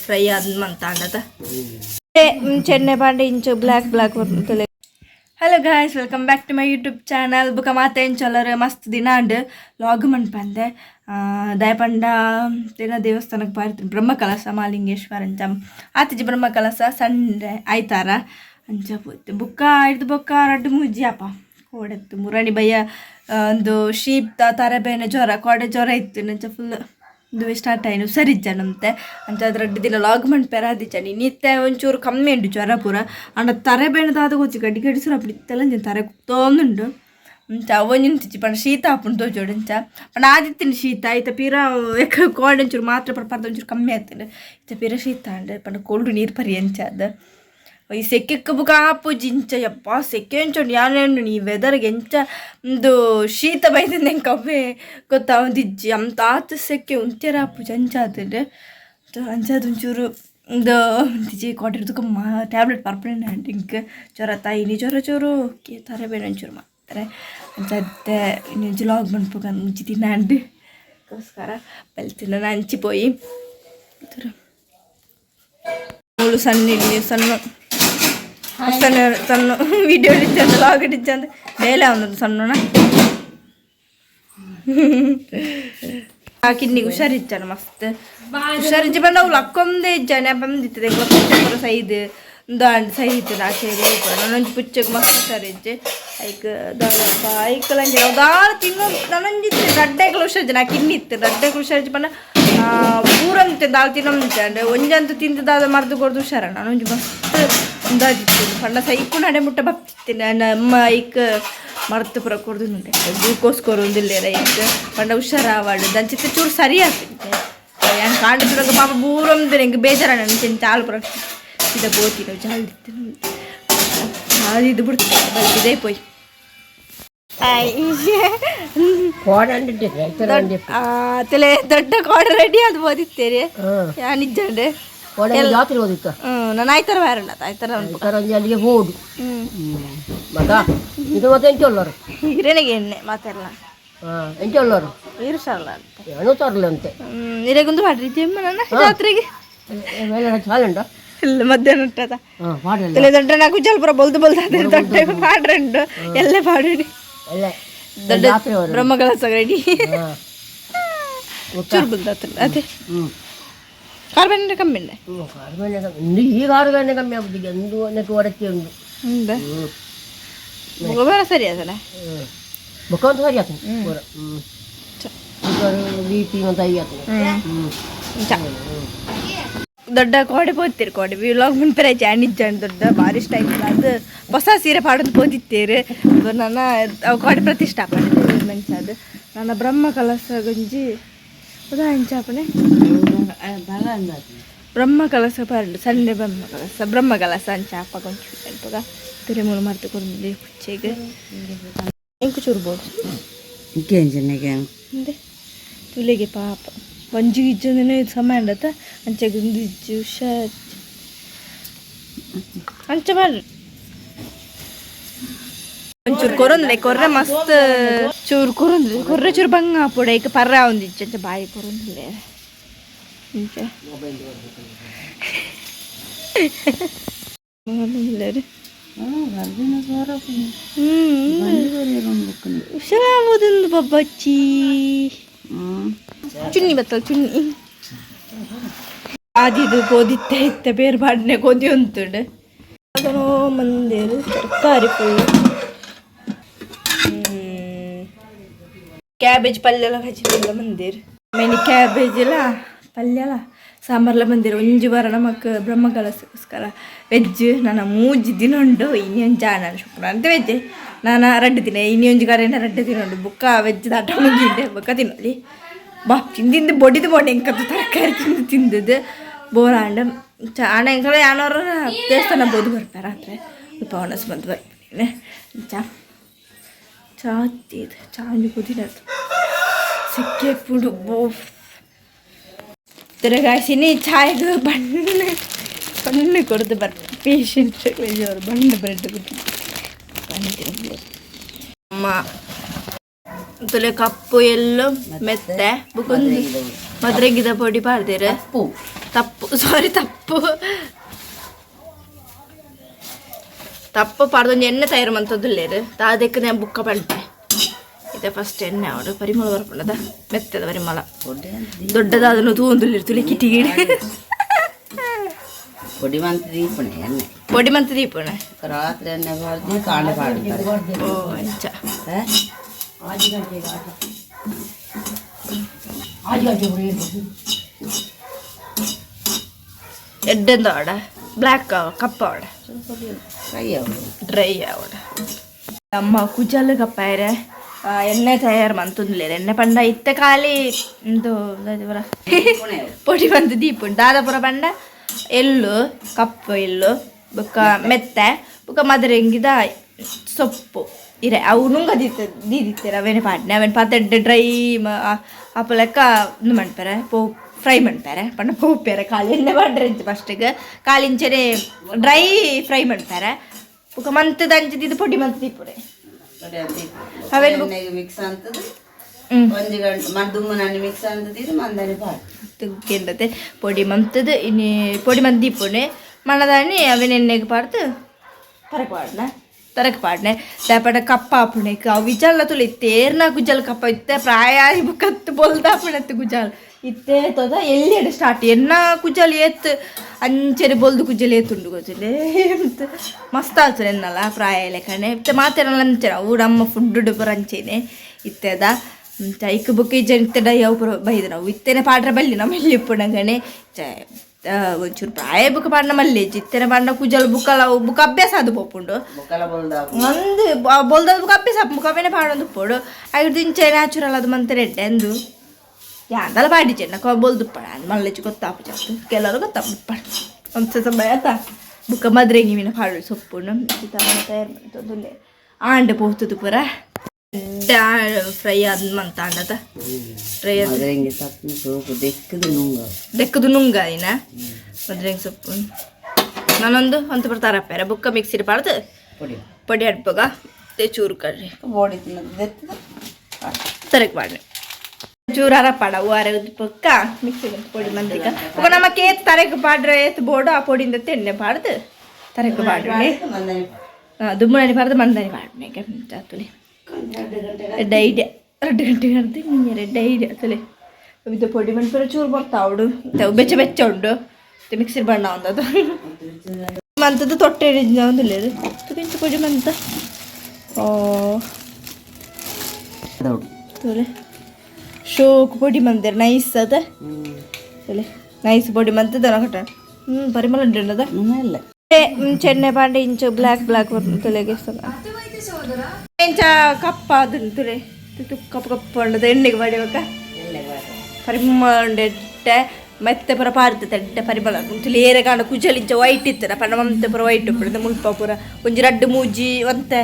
fry ಆದ ಚೆನ್ನೆ ಬಾಂಡೆ ಇಂಚು ಬ್ಲ್ಯಾಕ್ hello guys welcome back to my YouTube channel ಬುಕ್ಕ ಮಾತೆ ಚಲರ ಮಸ್ತ್ ದಿನ ಅಂಡ್ ಲಾಗ್ ಮನ್ಪಂದೆ ದಯಪಂಡ ದಿನ ದೇವಸ್ಥಾನಕ್ಕೆ ಪಾರ್ತೀನಿ ಬ್ರಹ್ಮಕಲಶ ಮಾಲಿಂಗೇಶ್ವರ ಅಂಚ ಆತಿಜಿ ಬ್ರಹ್ಮಕಲಶ ಸಂಡೆ ಆಯ್ತಾರ ಅಂಚ ಪೋಯ್ತು ಬುಕ್ಕ ಹಿಡ್ದು ಬೊಕ್ಕ ರಡ್ಡು ಮುಜ್ಜಿಯಪ್ಪ ಕೋಡೆತ್ತು ಮುರಣಿ ಬಯ್ಯ ಒಂದು ಶೀತ ತರಬೇನೆ ಜ್ವರ ಕೋಡೆ ಜ್ವರ ಇತ್ತು ನಂಚ ಫುಲ್ ಇದು ಸ್ಟಾರ್ಟ್ ಆಯ್ನು ಸರಿಜ್ಜ ನಮ್ತೆ ಅಂತ ಅದ್ರಡ್ಡು ದಿನ ಲಾಗ್ ಮನ್ಪೇರ ಆದಿಚ್ಚನಿ ನಿತ್ತೆ ಒಂಚೂರು ಕಮ್ಮಿ ಉಂಟು ಜ್ವರ ಪೂರ ಅಂಡ ತರಬೇಣದಾದ ಗೊತ್ತಿ ಗಡ್ಡಿ ಗಡಿಸ್ರು ಅಪ್ಪಡಿ ಇತ್ತೆಲ್ಲ ತರೆ ಕುತ್ತೋಂದುಂಡು ಅಂಚ ಒಂಜಿಂತಿಚ್ಚಿ ಪಂಡ ಶೀತ ಹಾಪುಂಡು ತೋಜೋಡು ಅಂಚ ಪಂಡ ಆದಿತ್ತೀನಿ ಶೀತ ಐತ ಪೀರ ಕೋಲ್ಡ್ ಒಂಚೂರು ಮಾತ್ರ ಪರ್ಪರ್ದ ಒಂಚೂರು ಕಮ್ಮಿ ಆಗ್ತದೆ ಇತ್ತ ಪೀರ ಶೀತ ಅಂಡೆ ಪಂಡ ಕೋಲ್ಡ್ ನೀರು ಪರಿ ಅಂಚ ಅದು ಈ ಸೆಕ್ಕೆಕ್ಕ ಬುಕ್ಕ ಆಪುಜಿ ಇಂಚ ಯಪ್ಪ ಸೆಕೆ ಎಂಚೋಂಡು ಯಾನೇನು ಈ ವೆದರ್ಗೆ ಎಂಚ ಒಂದು ಶೀತ ಬೈದಿಂದ ಹೆಂಗೆ ಕವ್ವೆ ಗೊತ್ತಾ ಒಂದು ಇಜ್ಜಿ ಅಂತ ಆತ ಸೆಕೆ ಉಂತ್ಯರ ಆಪುಜಿ ಅಂಚಾದ್ರೆ ಅಂಚಾದ ಒಂಚೂರು ಒಂದು ಇಜ್ಜಿ ಕೊಟ್ಟಿರ್ದಕ್ಕೆ ಟ್ಯಾಬ್ಲೆಟ್ ಪರ್ಪಣೆ ಅಂಡ್ ಹಿಂಗೆ ಜ್ವರ ತಾಯಿನಿ ಜ್ವರ ಚೂರು ತರಬೇನೆ ಒಂಚೂರು ಮಾಡ್ತಾರೆ ಅಂಚತ್ತೆ ನಿಜ ಲಾಗ್ ಮಾಡ್ಬೇಕು ಮುಂಚೆ ತಿನ್ನ ಅಂಡ್ಗೋಸ್ಕರ ಬಲ್ತಿನ ಹಂಚಿ ಪೋಯಿ ಮೂಳು ಸಣ್ಣ ಸಣ್ಣ ಸಣ್ಣ ಸಣ್ಣ ವಿಡಿಯೋ ಹಿಡಿಚಂದ ಲಾಗ್ ಹಿಡಿಚಂದ ಡೈಲಿ ಅವನದು ಸಣ್ಣನ ಕಿಡ್ನಿಗೆ ಹುಷಾರಿಚ್ಚಾನ ಮಸ್ತ್ ಹುಷಾರಿಚ್ಚಿ ಬಂದು ಅವ್ಳು ಅಕ್ಕೊಂದೇ ಇಚ್ಚಾನೆ ಬಂದಿತ್ತದೆ ಪುಚ್ಚ ಸೈದ್ ದಾಂಡ್ ಸೈದ್ ಆಚೆಗೆ ನನ್ನೊಂದು ಪುಚ್ಚಗೆ ಮಸ್ತ್ ಹುಷಾರಿಜ್ಜೆ ಐಕ್ ಐಕಲಂಜಿ ನಾವು ದಾಳ ತಿನ್ನೋ ನನ್ನೊಂದಿತ್ತು ರಡ್ಡೆಗಳು ಹುಷಾರಿಜ್ಜೆ ನಾ ಕಿನ್ನಿತ್ತು ರಡ್ಡೆಗಳು ಹುಷಾರಿಜ್ಜಿ ಬಂದ ಪೂರಂತೆ ದಾಲ್ ತಿನ್ನೊಂತೆ ಅಂದ್ರೆ ಒಂಜಂತೂ ತಿಂದದಾದ ಮರ್ದು ಕೊಡ್ದು ಹುಷಾರ ನಾನೊಂದು ಮಸ್ತ್ ಅಂದಾಜಿತ್ತು ಪಂಡ ಸೈಕು ನಡೆ ಮುಟ್ಟ ಬಪ್ತಿತ್ತೇನೆ ನಮ್ಮ ಐಕ್ ಮರ್ತು ಪುರ ಕೊಡ್ದು ನುಂಡೆ ಗ್ಲೂಕೋಸ್ ಕೊರೊಂದಿಲ್ಲೇರ ಐಕ್ ಪಂಡ ಹುಷಾರ ಆವಾಡು ದಂಚಿತ್ತ ಚೂರು ಸರಿ ಆಗ್ತಿದ್ದೆ ಏನು ಕಾಂಡಿದ್ರಾಗ ಪಾಪ ಬೂರೊಂದು ಹೆಂಗೆ ಬೇಜಾರ ನನ್ನ ಚಾಲು ಪುರ ಇದ ಬೋತಿ ನಾವು ಜಾಲ್ದಿತ್ತು ಅದು ಇದು ಬಿಡ್ತೇವೆ ಬಲ್ಕಿದೆ ಪೋಯ್ ತಲೆ ದೊಡ್ಡ ಕೋಡ ರೆಡಿ ಅದು ಓದಿತ್ತೇರಿ ನಿಜ ನಾನು ಆಯ್ತಾರ ಬೇರಲ್ಲ ಆಯ್ತಾರ ಹಿರೇನಿಗೆ ಎಣ್ಣೆ ಮಾತೆಲ್ಲ ಇರುಸಲ್ಲ ಅಂತ ಹಿರೇಗೊಂದು ಮಾಡ್ರಿ ಜಾತ್ರೆಗೆ ಇಲ್ಲ ಮಧ್ಯಾಹ್ನ ಉಂಟದ ತಲೆ ದೊಡ್ಡ ನಾಲ್ಕು ಜಲ್ಪುರ ಬಲ್ದು ದೊಡ್ಡ ಮಾಡ್ರಂಡು ಎಲ್ಲೇ ಪಾಡಿ ದೊಡ್ಡ ಬ್ರಹ್ಮಕಲಶ ರೆಡಿ ಚೂರು ಬಲ್ದಾತಲ್ಲ ಅದೇ ಕಾರ್ಬನ್ ಕಮ್ಮಿ ಈಗ 6 ಗಂಟೆ ಕಮ್ಮಿ ಆಗುದಿಲ್ಲ ಒಂದು ಒನಕ್ಕೆ ಹೊರಕ್ಕೆ ಉಂಟು ಬೇರೆ ಸರಿ ಅದಲ್ಲ ಬುಕ್ಕ ಒಂದು ಸರಿ ಆಗ್ತದೆ ಬಿ ಪಿ ಒಂದು 5 ಆಗ್ತದೆ ದೊಡ್ಡ ಕೋಡೆ ಪೋತೀರಿ ಕೋಡೆ ವ್ಲಾಗ್ ಮುಂಪೆರೆ ಜಾಣಿಜ್ಜಾಣ್ ದೊಡ್ಡ ಭಾರಿ ಸ್ಟೈಲ್ ಅದು ಹೊಸ ಸೀರೆ ಪಾಡೋದು ಪೋದಿತ್ತೇರು ನನ್ನ ಕೋಡೆ ಪ್ರತಿಷ್ಠಾಪನೆ ಮಂಚದು ನನ್ನ ಬ್ರಹ್ಮಕಲಶ ಗಂಜಿ ಉದಾ ಹೆಂಚಾಪಣೆ ಬ್ರಹ್ಮಕಲಶ ಪಾಡು ಸಂಡೆ ಬ್ರಹ್ಮಕಲಶ ಅಂಚಾಪ ಕೊಂಚ ನೆನಪಗ ತಿರುಮೂಲ ಮರ್ತು ಕೊಂಡಿ ಹುಚ್ಚೆಗೆ ಎಂಕು ಚೂರ್ಬೋದು ತುಲೆಗೆ ಪಾಪ ಒಂಜಿ ಇಜ್ಜಂದೇ ಸಮಯ ಅಂಡತ್ತ ಅಂಚೆಗೆ ಒಂದು ಇಜ್ಜು ಹುಷಾರ್ ಅಂಚ ಮಾಡ್ರಿ ಒಂಚೂರು ಕೊರೊಂದ್ರೆ ಕೊರ್ರೆ ಮಸ್ತ್ ಚೂರು ಕೊರೊಂದ್ರೆ ಕೊರ್ರೆ ಚೂರು ಬಂಗ ಪುಡ ಈಗ ಪರ್ರ ಒಂದು ಇಜ್ಜ ಬಾಯಿ ಕೊರೊಂದಿಲ್ಲ ಇಂಚ ಹುಷಾರಾಗೋದೊಂದು ಬಬ್ಬಚ್ಚಿ ಚುನ್ನಿ ಬತ್ತಲ್ಲ ಚುನ್ನಿ ಆದಿದು ಗೋದಿತ್ತೆ ಇತ್ತೆ ಬೇರೆ ಬಾಡಿನ ಗೋಧಿ ಉಂಟುಂಡು ಅದನ್ನು ಮಂದೇರು ತರಕಾರಿ ಫುಲ್ ಕ್ಯಾಬೇಜ್ ಪಲ್ಯ ಎಲ್ಲ ಹಚ್ಚಿಲ್ಲ ಮಂದಿರ್ ಮೇನಿ ಕ್ಯಾಬೇಜ್ ಎಲ್ಲ ಪಲ್ಯ ಎಲ್ಲ ಸಾಂಬಾರ್ಲ ಬಂದಿರು ಒಂಜಿ ವಾರ ನಮಕ್ ಬ್ರಹ್ಮಕಲಶಕ್ಕೋಸ್ಕರ ವೆಜ್ ನಾನು 3 ದಿನ ಉಂಡು ಇನ್ನೊಂದು ಜಾಣ ಶುಕ್ರವಾರ ಅಂತ ವೆಜ್ ನಾನು 2 ದಿನ ಇನ್ನೊಂದು ಕರೆನ 2 ದಿನ ಉಂಡು ಬುಕ್ಕ ವೆಜ್ ದಾಟ ಮುಗಿಂಡೆ ಬುಕ್ಕ ತಿನ್ನೋಳಿ ಬಾ ತಿಂದು ಬೊಡಿದು ಬೋಡೆ ಹೆಂಗದ್ದು ತರಕಾರಿ ತಿಂದದ್ದು ಬೋರಾಂಡ ಹಣ ಹೆಂಗೆ ಯಾನವ್ರು ದೇವಸ್ಥಾನ ಬೋದು ಬರ್ತಾರೆ ಆದರೆ ಸ್ವಲ್ಪ ಒಣಸ್ ಬಂದು ಬರ್ತೀನಿ ಚಾತಿದು ಚಾಂಜು ಕುದಿನದು ಸಿಕ್ಕೆ ಪುಡು ಬೋ ತಿರುಗಾಸಿನಿ ಚಾಯ್ದು ಬಣ್ಣ ಕೊಡ್ದು ಬರ್ತಾರೆ ಪೇಷಂಟ್ ಅವರು ಬಣ್ಣ ಬ್ರೆಡ್ ಕುಟ್ಟಿ ಅಮ್ಮ ತುಲೆ ಕಪ್ಪು ಎಲ್ಲು ಮೆತ್ತೆ ಬುಕ್ಕೊಂದು ಮದ್ರೆಗಿದ ಪೊಡಿ ಪಾಡ್ದೇರು ತಪ್ಪು ಸಾರಿ ತಪ್ಪು ಪಾಡ್ದೊಂದು ಎಣ್ಣೆ ತಯಾರು ಮಂತದ್ದುಲ್ಲೇರು ಅದಕ್ಕೆ ನಾನು ಬುಕ್ಕ ಪಂಟೆ ಇದೆ ಫಸ್ಟ್ ಎಣ್ಣೆ ಅವಡು ಪರಿಮಳ ಬರ್ಕೊಂಡದ ಮೆತ್ತದ ಪರಿಮಳ ದೊಡ್ಡದಾದನ್ನು ತೂಂದುಲ್ಲಿರು ತುಳಿ ಕಿಟಿಗಿಡಿ పొడి మంతి ఎన్నె పొడి మంతి దీపునే రాత్రి ఎన్నె పాడుతుంది కాళ్ళ పాడుతుంది ఓ అంచా ಎಡ್ಡೆಂದ ಆಡ ಬ್ಲ್ಯಾಕ್ ಕಪ್ಪ ಆಡ ಡ್ರೈ ಆವಡ ಅಮ್ಮ ಕುಜಲ್ ಕಪ್ಪಾಯ್ರೆ ಎಣ್ಣೆ ತಯಾರು ಮಂತುಂದ್ಲೇರು ಎಣ್ಣೆ ಪಂಡ ಇತ್ತ ಖಾಲಿ ಇದು ಪೊಡಿ ಮಂತಿ ದೀಪು ದಾದಾಪುರ ಪಂಡ ಎಳ್ಳು ಕಪ್ಪು ಎಳ್ಳು ಬೊಕ್ಕ ಮೆತ್ತೆ ಬೊಕ್ಕ ಮದರಂಗಿದ ಸೊಪ್ಪು ಇರೆ ಅವು ದೀದಿತ್ತೇರ ಅವೇನೆ ಪಾಡ್ನೆ ಅವೇನು ಪಾತೆಡ್ಡೆ ಡ್ರೈ ಅಪ್ಪ ಲೆಕ್ಕ ಇದು ಮಾಡ್ತಾರೆ ಫ್ರೈ ಮಾಡ್ತಾರೆ ಪಂಡ ಪೋಪೇರೆ ಖಾಲಿ ಎಣ್ಣೆ ಮಾಡ್ರೆ ಫಸ್ಟಿಗೆ ಕಾಲಿಂಚನೆ ಡ್ರೈ ಫ್ರೈ ಮಾಡ್ತಾರೆ ಬೊಕ್ಕ ಮಂತದ ಅಂಚಿದ್ದು ಪೊಡಿ ಮಂತ್ ದೀಪುರೆ ಅವೇನು ಮಿಕ್ಸ್ ಅಂತದ್ದು 1 ಗಂಟೆ ಮದ್ದುಮ್ಮನನ್ನು ಮಿಕ್ಸ್ ಅಂತದ್ದು ಮಂದನೆ ಪಾಡು ತುಗ್ಗೆಂಡತೆ ಪೊಡಿ ಮಂತದ ಇನ್ನು ಪೊಡಿ ಮಂತ್ ದೀಪುನೆ ಮಣದಾನಿ ಅವೇನು ಎಣ್ಣೆಗೆ ಪಾಡ್ದು ತರಕ ಪಾಡ್ನೆ ದಾಪಡ ಕಪ್ಪ ಆಪುಣೆ ಅವು ವಿಜಾಲ ತುಳಿ ತೇರ್ನ ಗುಜಲ್ ಕಪ್ಪ ಇತ್ತೆ ಪ್ರಾಯ ಕತ್ತು ಬೊಲ್ದಾಪುಣತ್ತು ಗುಜಾಲ್ ಇತ್ತೆ ತೊದ ಎಲ್ಲಿ ಸ್ಟಾರ್ಟ್ ಎನ್ನ ಕುಜಲ್ ಏತ್ ಅಂಚೆರೆ ಬೊಲ್ದು ಕುಜಲ್ ಏತುಂಡು ಗೊತ್ತಿಲ್ಲ ಮಸ್ತ್ ಆಲ್ಸನೆ ಎನ್ನಲ್ಲ ಪ್ರಾಯ ಲೆಕ್ಕನೆ ಇತ್ತೆ ಮಾತೇನಲ್ಲ ಅಂಚೆನ ಊಡಮ್ಮ ಫುಡ್ ಬರಂಚೇನೆ ಇತ್ತೆದ ಇಕ್ಕ ಬುಕ್ ಇತ್ತೆ ಡೈ ಅವು ಬೈದು ನಾವು ಇತ್ತೇನೆ ಪಾಡ್ರೆ ಬಲ್ಲಿ ನಮ್ಮ ಎಲ್ಲಿ ಇಪ್ಪುಣಗನೆ ಒಂಚೂರು ಪ್ರಾಯ ಬುಕ್ ಪಾಡ್ನ ಮಲ್ಲಿ ಇತ್ತೇನೆ ಪಾಡ್ನ ಕುಜಲ್ ಬುಕ್ಕಲ್ಲ ಬುಕ್ ಅಭ್ಯಾಸ ಅದು ಪೋಪುಂಡು ಒಂದು ಬೊಲ್ದ ಬುಕ್ ಅಭ್ಯಾಸ ಬುಕ್ ಅವೇನೆ ಪಾಡೊಂದು ಪೋಡು ಆಗಿದ್ದು ಇಂಚೆ ನ್ಯಾಚುರಲ್ ಅದು ಮಂತೆ ರೆಡ್ಡೆ ಅಂದು ಯಾಂದಲ್ಲ ಪಾಡಿಚೆನ್ನ ಬೊಲ್ದು ಪಡ ಮಲ್ಲೆಚ್ಚು ಗೊತ್ತಾಪು ಜಾಸ್ತಿ ಕೆಲವರು ಗೊತ್ತಾಪು ಪಡ ಒಂದು ಸಮಯ ಆತ ಬುಕ್ಕ ಮದ್ರೆಂಗಿ ಮೀನ ಪಾಡು ಸೊಪ್ಪುಂಡು ತಯಾರು ಮಾಡ್ತೊಂದುಲ್ಲೆ ಆಂಡೆ ಪೋತದು ಪುರ ಫ್ರೈ ಆದ ಮಂತ ಆಂಡದ ಫ್ರೈ ದೆಕ್ಕದು ನುಂಗ ಇನ್ನ ಮದ್ರೆಂಗಿ ಸೊಪ್ಪು ನಾನೊಂದು ಒಂದು ಪುರ ತರಪ್ಪೇರೆ ಬುಕ್ಕ ಮಿಕ್ಸಿಡ್ ಪಾಡ್ದು ಪೊಡಿ ಅಡ್ಪಗ ಚೂರು ಕಡ್ರಿ ತರಕ್ ಮಾಡ್ರಿ ಚೂರು ಅರಪಾಡ ವಾರ ಪಕ್ಕ ಮಿಕ್ಸಿಗೆ ಪೊಡಿ ಮಂದಿಕ ನಮಕ್ಕೆ ಏತ್ ತರಕ್ಕೆ ಪಾಡ್ರೆ ಏತ್ ಬೋರ್ಡು ಆ ಪೊಡಿಯಿಂದ ತೆಣ್ಣೆ ಪಾಡ್ದು ತರಕ್ಕೆ ಪಾಡ್ರಿ ದುಮ್ಮಣಿ ಪಾಡ್ದು ಮಂದನಿ ಪಾಡ್ನೆ ತುಳಿ ರೆಡ್ ಐಡಿಯಾ 2 ಗಂಟೆ ಕಡ್ದು ನಿನ್ನೆ ರೆಡ್ ಐಡಿಯಾ ತುಳಿ ಇದು ಪೊಡಿ ಮಂದಿ ಚೂರು ಬರ್ತಾವಡು ಬೆಚ್ಚ ಉಂಡು ಮಿಕ್ಸಿ ಬಣ್ಣ ಒಂದದು ಮಂತದ್ದು ತೊಟ್ಟೆ ಒಂದಿಲ್ಲ ತುಳಿಂಚ ಪೊಡಿ ಮಂತ ತುಳಿ ಶೋಕ್ ಪೊಡಿ ಮಂದಿರ ನೈಸ್ ಅದ ನೈಸ್ ಪೊಡಿ ಮಂತದ ಕಟ್ಟ ಪರಿಮಳ ಉಂಟದ ಚೆನ್ನೆ ಪಾಂಡೆ ಇಂಚು ಬ್ಲ್ಯಾಕ್ ತುಲೆಗೆ ಇಂಚ ಕಪ್ಪ ಅದನ್ನು ತುಲೆ ಕಪ್ಪು ಉಂಡದ ಎಣ್ಣೆಗೆ ಬಡಿಬೇಕ ಪರಿಮಳ ಉಂಡೆ ಮತ್ತೆ ಪುರ ಪಾರ್ತದೆ ಎಡ್ಡೆ ಪರಿಮಳ ತುಲಿ ಏರೆ ಕಾಂಡ ಕುಜಲ್ ಇಂಚ ವೈಟ್ ಇತ್ತದ ಪಂಡ ಮಂತೆ ಪುರ ವೈಟ್ ಉಪ್ಪುಡು ಮುಲ್ಪ ಪುರ ಒಂಜಿ ರಡ್ಡು ಮೂಜಿ ಒಂತೆ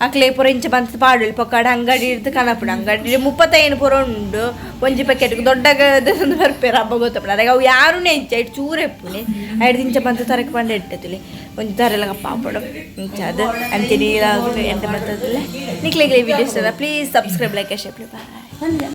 ಅಕ್ಲೆ ಪುರ ಇಂಚ ಬಂತ ಪಾಡುಳಿ ಪೊಕ್ಕಾಡ ಅಂಗಡಿ ಇರ್ದು ಕನಪುಡು ಅಂಗಡಿ 35 ಪುರ ಉಂಡು ಒಂಜಿ ಪ್ಯಾಕೆಟ್ ದೊಡ್ಡಗದೊಂದು ಬರ್ಪೇರು ಹಬ್ಬ ಗೊತ್ತಪ್ಪಡ ಅದಾಗ ಅವು ಯಾರೂ ಇಂಚ ಇಟ್ಟು ಚೂರು ಎಪ್ಪುನಿ 5 ಇಂಚ ಬಂತ ತರಕ್ಕೆ ಪಂಡ ಇಟ್ಟತಿಲಿ ಒಂಜಿ ತರೆಲ್ಲ ಕಪ್ಪ ಹಾಪಡು ಇಂಚ ಅದು ಅಂತೆ ನೀರಾಗ ಎಂಟು ಬರ್ತದಿಲ್ಲ ನಿಕ್ಲಿಗೆ ವಿಡಿಯೋಸ್ ಅದ please subscribe like share bye